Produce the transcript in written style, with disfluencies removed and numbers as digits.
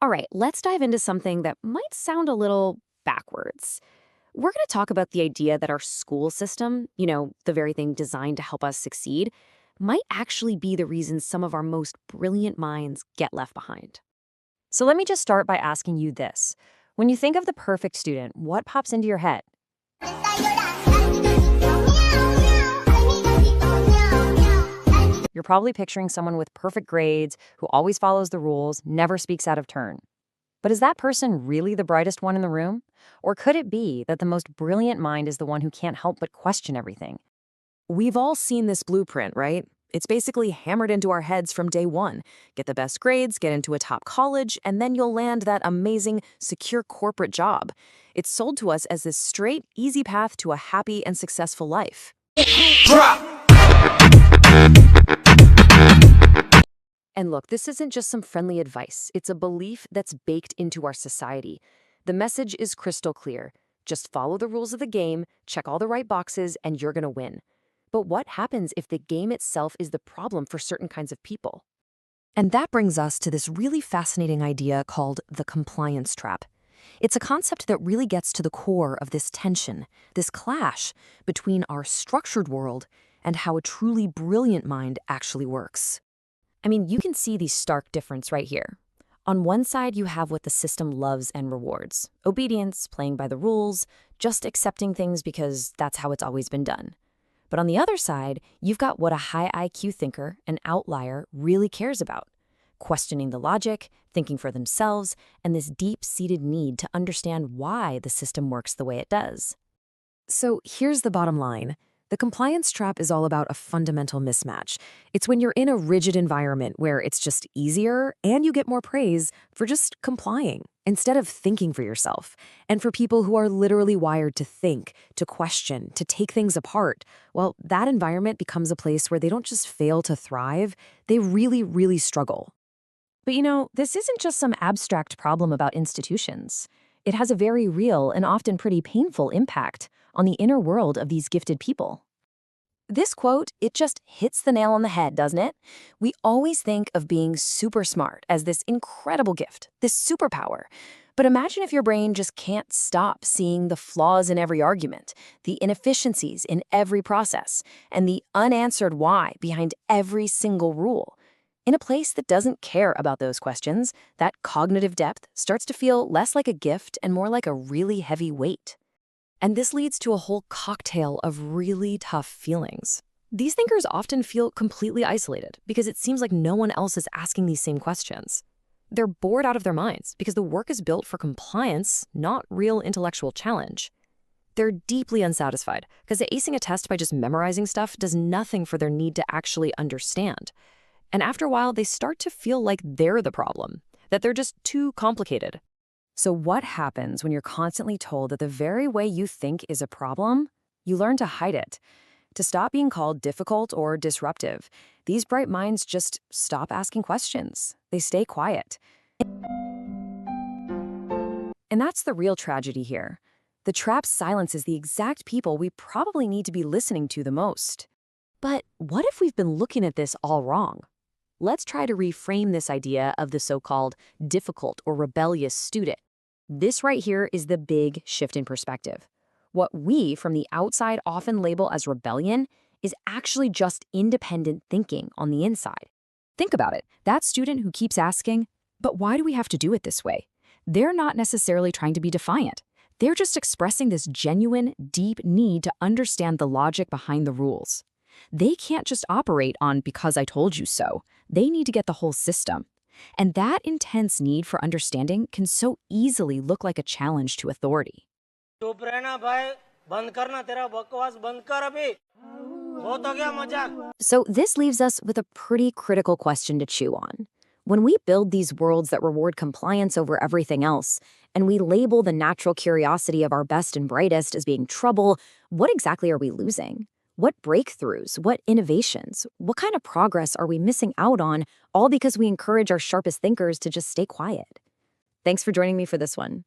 All right, let's dive into something that might sound a little backwards. We're going to talk about the idea that our school system, the very thing designed to help us succeed, might actually be the reason some of our most brilliant minds get left behind. So let me just start by asking you this. When you think of the perfect student, what pops into your head? You're probably picturing someone with perfect grades, who always follows the rules, never speaks out of turn. But is that person really the brightest one in the room? Or could it be that the most brilliant mind is the one who can't help but question everything? We've all seen this blueprint, right? It's basically hammered into our heads from day one. Get the best grades, get into a top college, and then you'll land that amazing, secure corporate job. It's sold to us as this straight, easy path to a happy and successful life. And look, this isn't just some friendly advice. It's a belief that's baked into our society. The message is crystal clear. Just follow the rules of the game, check all the right boxes, and you're going to win. But what happens if the game itself is the problem for certain kinds of people? And that brings us to this really fascinating idea called the compliance trap. It's a concept that really gets to the core of this tension, this clash between our structured world and how a truly brilliant mind actually works. I mean, you can see the stark difference right here. On one side, you have what the system loves and rewards: obedience, playing by the rules, just accepting things because that's how it's always been done. But on the other side, you've got what a high IQ thinker, an outlier, really cares about: questioning the logic, thinking for themselves, and this deep-seated need to understand why the system works the way it does. So here's the bottom line. The compliance trap is all about a fundamental mismatch. It's when you're in a rigid environment where it's just easier and you get more praise for just complying instead of thinking for yourself. And for people who are literally wired to think, to question, to take things apart, well, that environment becomes a place where they don't just fail to thrive, they really, really struggle. But this isn't just some abstract problem about institutions. It has a very real and often pretty painful impact on the inner world of these gifted people. This quote, it just hits the nail on the head, doesn't it? We always think of being super smart as this incredible gift, this superpower. But imagine if your brain just can't stop seeing the flaws in every argument, the inefficiencies in every process, and the unanswered why behind every single rule. In a place that doesn't care about those questions, that cognitive depth starts to feel less like a gift and more like a really heavy weight. And this leads to a whole cocktail of really tough feelings. These thinkers often feel completely isolated because it seems like no one else is asking these same questions. They're bored out of their minds because the work is built for compliance, not real intellectual challenge. They're deeply unsatisfied because acing a test by just memorizing stuff does nothing for their need to actually understand. And after a while, they start to feel like they're the problem, that they're just too complicated. So what happens when you're constantly told that the very way you think is a problem? You learn to hide it. To stop being called difficult or disruptive, these bright minds just stop asking questions. They stay quiet. And that's the real tragedy here. The trap silences the exact people we probably need to be listening to the most. But what if we've been looking at this all wrong? Let's try to reframe this idea of the so-called difficult or rebellious student. This right here is the big shift in perspective. What we, from the outside, often label as rebellion is actually just independent thinking on the inside. Think about it. That student who keeps asking, but why do we have to do it this way? They're not necessarily trying to be defiant. They're just expressing this genuine, deep need to understand the logic behind the rules. They can't just operate on because I told you so. They need to get the whole system. And that intense need for understanding can so easily look like a challenge to authority. चुप रहना भाई बंद करना तेरा बकवास बंद कर अभी बहुत हो गया मजाक So this leaves us with a pretty critical question to chew on. When we build these worlds that reward compliance over everything else, and we label the natural curiosity of our best and brightest as being trouble, what exactly are we losing? What breakthroughs, what innovations, what kind of progress are we missing out on, all because we encourage our sharpest thinkers to just stay quiet? Thanks for joining me for this one.